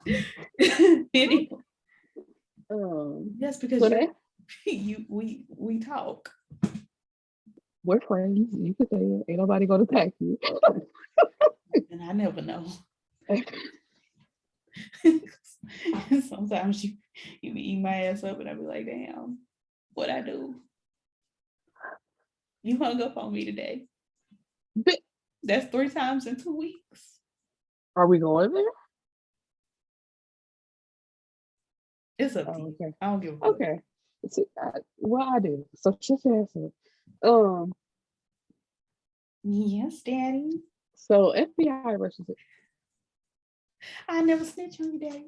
Anyway. Yes, because we talk. We're friends. You can say it. Ain't nobody gonna attack you. And I never know. Sometimes you be eating my ass up and I be like, damn, what I do? You hung up on me today. That's 3 times in 2 weeks. Are we going there? It's up to you. Okay. I don't give a fuck. Okay. See, well, I do. So just answer. Yes, Daddy. So FBI rushes it. I never snitch on you, Daddy.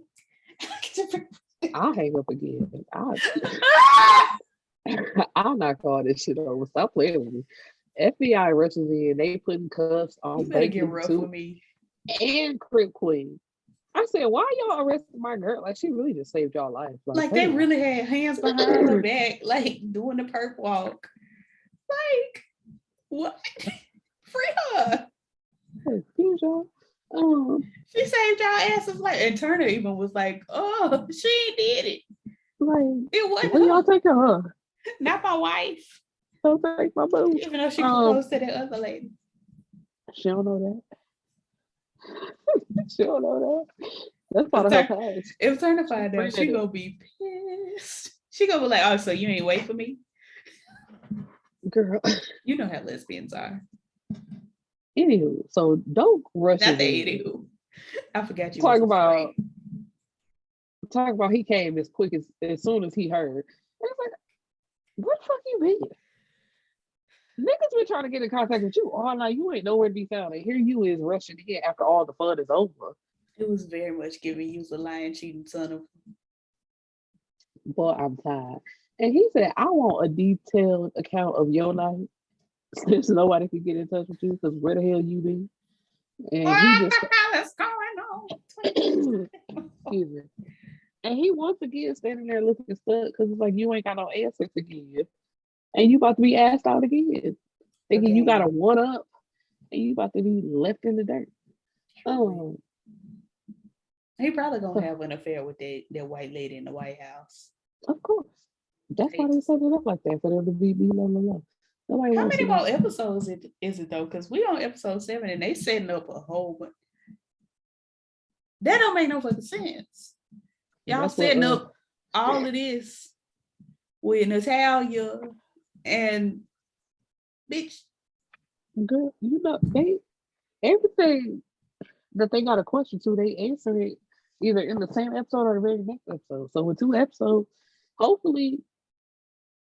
I'll hang up again. I'll not call this shit over. Stop playing with me. FBI rushes in. They putting cuffs on. You better get rough with me. And Crip Queen. I said, why y'all arresting my girl? Like, she really just saved y'all life. Like they really had hands behind her back, like doing the perp walk. Like, what? Free her. Excuse y'all. She saved y'all asses. Like, and Turner even was like, oh, she did it. Like, it wasn't her. Y'all taking her? Not my wife. Don't take my boo. Even though she proposed to that other lady. She don't know that. She don't know that. That's part of her past. If Turner find out, she gonna be pissed. She gonna be like, oh, so you ain't wait for me? Girl. You know how lesbians are. Anywho, so don't rush Not it. the anywho. I forgot you. Talk about he came as quick as soon as he heard. And it's like, where the fuck you been? Niggas been trying to get in contact with you all night. You ain't nowhere to be found. And here you is rushing in after all the fun is over. It was very much giving you the lying, cheating son of. Boy, I'm tired. And he said, I want a detailed account of your night since nobody can get in touch with you because where the hell you been? And he just What's going on? excuse me. And he once again standing there looking stuck because it's like you ain't got no answers to give. And you about to be asked out again. Thinking you got a one up and you about to be left in the dirt. He probably gonna have an affair with that white lady in the White House. Of course. That's why they set it up like that, for them to be blah, blah, blah. Nobody How wants many to more episodes is it though? Because we on episode 7 and they setting up a whole bunch. That don't make no fucking sense. Y'all That's setting up all of this with Natalia and bitch. Girl, you know, everything that they got a question to, they answer it either in the same episode or the very next episode. So with 2 episodes, hopefully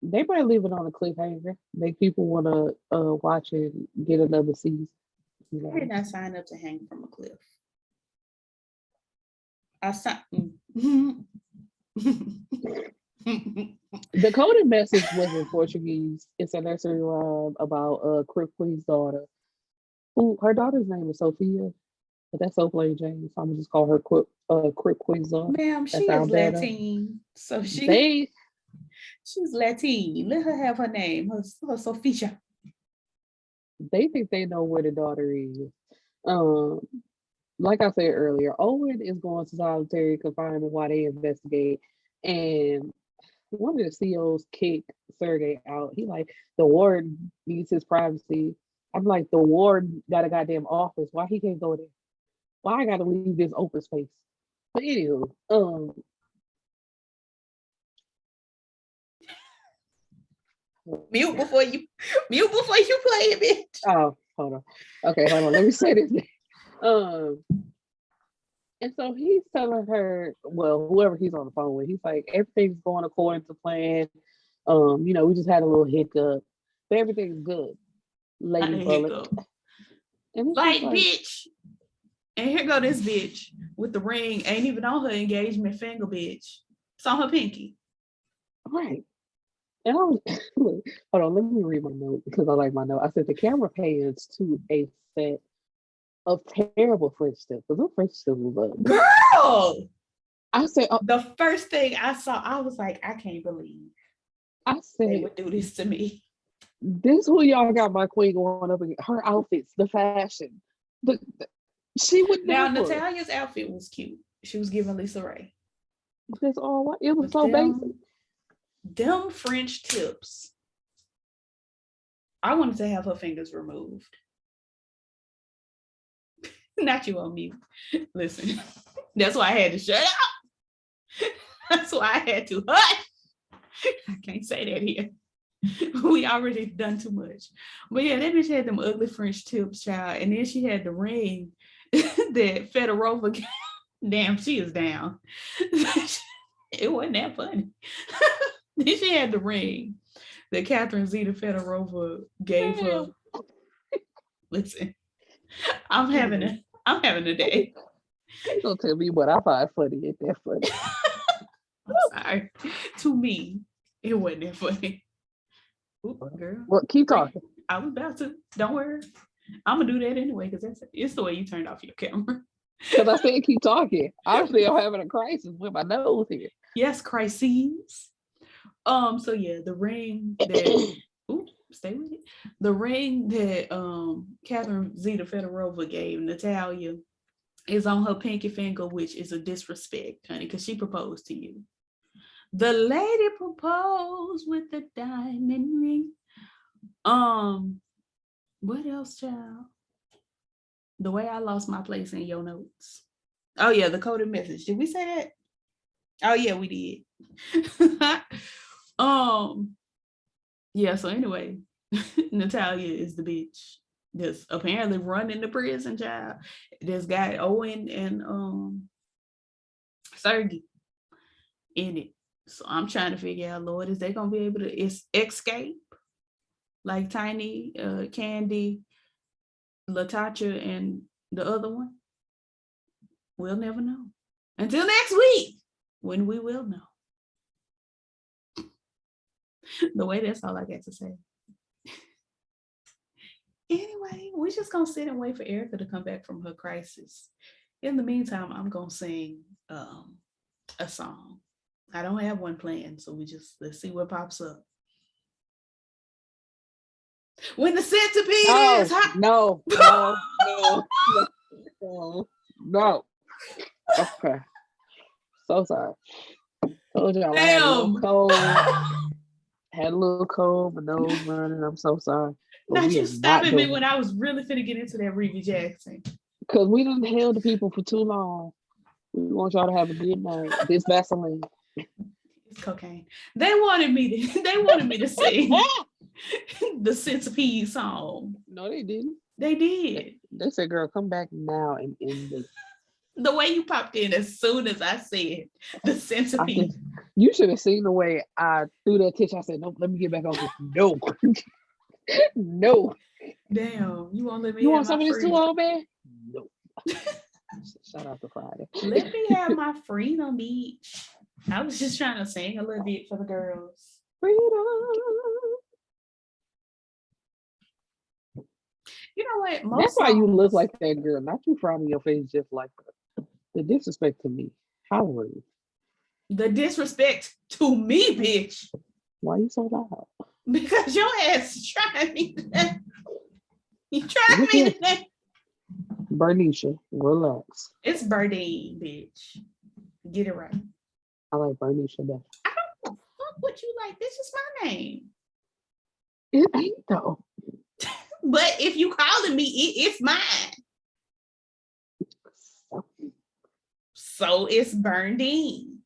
they might leave it on a cliffhanger, make people want to watch and get another season. You know? I did not sign up to hang from a cliff. I signed. The coded message was in Portuguese. It's a nursery rhyme about Crip Queen's daughter. Who her daughter's name is Sophia, but that's so plain Jane. So I'm gonna just call her Crip Queen's daughter. Ma'am, she is Latin, so she's Latin. Let her have her name, her Sophia. They think they know where the daughter is. Like I said earlier, Owen is going to solitary confinement while they investigate, and one of the CEOs kicked Sergey out. He like, the warden needs his privacy. I'm like, the warden got a goddamn office. Why he can't go there? Why I gotta leave this open space? But anywho, mute before you play it, bitch. Oh, hold on. Okay, hold on. Let me say this. And so he's telling her, well, whoever he's on the phone with, he's like, everything's going according to plan. You know, we just had a little hiccup, but everything's good. Lady Bullet. Like, bitch. And here go this bitch with the ring, ain't even on her engagement finger, bitch. It's on her pinky. Right. And I was, hold on, let me read my note because I like my note. I said the camera pans to a set of terrible French tips. Because the French tips was up. Girl! I said, the first thing I saw, I was like, I can't believe they would do this to me. This who y'all got my queen going up against. Her outfits, the fashion. She would now Natalia's outfit was cute. She was giving Lisa Ray. That's all. It was so basic. Them French tips. I wanted to have her fingers removed. Not you on mute. Listen, that's why I had to shut up. That's why I had to hush. I can't say that here. We already done too much. But yeah, that bitch had them ugly French tips, child. And then she had the ring that Fedorova. Damn, she is down. It wasn't that funny. Then she had the ring that Catherine Zeta Fedorova gave her. Listen, I'm having a day. You gonna tell me what I find funny? Ain't that funny? I'm sorry. To me, it wasn't that funny. Ooh, girl. Well, keep talking. I was about to. Don't worry. I'm gonna do that anyway because it's the way you turned off your camera. Because I said keep talking. I'm still having a crisis with my nose here. Yes, crises. So yeah, the ring that stay with it. The ring that Catherine Zeta Fedorova gave Natalia is on her pinky finger, which is a disrespect, honey, because she proposed to you. The lady proposed with the diamond ring. What else, child? The way I lost my place in your notes. Oh yeah, the coded message. Did we say that? Oh yeah, we did. Yeah, so anyway, Natalia is the bitch that's apparently running the prison, child. This guy Owen and Sergey in it. So I'm trying to figure out, Lord, is they gonna be able to escape like Tiny, Candy, Latasha, and the other one? We'll never know. Until next week, when we will know. The way, that's all I got to say. Anyway, we're just gonna sit and wait for Erica to come back from her crisis. In the meantime, I'm gonna sing a song. I don't have one planned, so let's see what pops up. When the centipede is hot. No. Okay. So sorry. Told y'all I had a little cold. Had a little cold, my nose running. I'm so sorry. Not you stopping me when I was really finna get into that Reva Jackson. Because we done held the people for too long. We want y'all to have a good night. This Vaseline. It's cocaine. They wanted me to sing the centipede song. No, they didn't. They did. They said, girl, come back now and end this. The way you popped in as soon as I said the centipede. You should have seen the way I threw that tissue. I said, no, let me get back on this. No. No. Damn, you won't let me You have want some of this too, old man? No. Shout out to Friday. Let me have my freedom, beach. I was just trying to sing a little bit for the girls. Freedom. You know what? That's why you look like that girl. Not you frowning your face just like that. The disrespect to me. How rude. The disrespect to me, bitch. Why are you so loud? Because your ass is trying me today. You tried me today. Bernicia, relax. It's Birdie, bitch. Get it right. I like Bernicia better. I don't fuck what you like. This is my name. It ain't though. But if you calling me, it's mine. So it's Bernadine.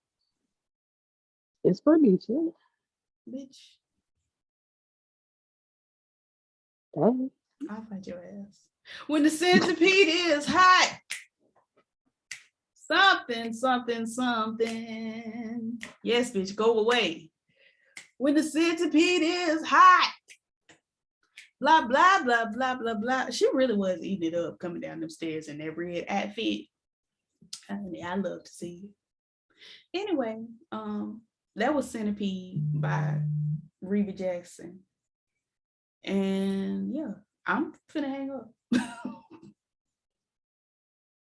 It's Bernicia. Bitch. Dang. I'll fight your ass. When the centipede is hot. Something. Yes, bitch, go away. When the centipede is hot. Blah, blah, blah, blah, blah, blah. She really was eating it up coming down them stairs in that red outfit. I love to see it. Anyway, that was Centipede by Reva Jackson. And yeah, I'm finna hang up.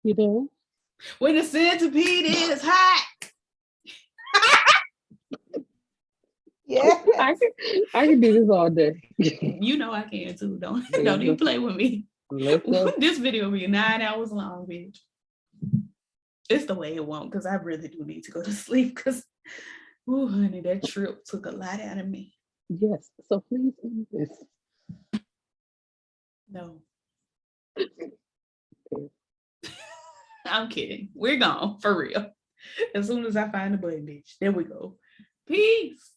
You do? When the centipede is hot. Yeah, I can do this all day. You know I can too. Don't even play with me. This video will be 9 hours long, bitch. It's the way it won't, because I really do need to go to sleep. Because, oh, honey, that trip took a lot out of me. Yes, so please end this. No. I'm kidding. We're gone, for real. As soon as I find the button, bitch. There we go. Peace.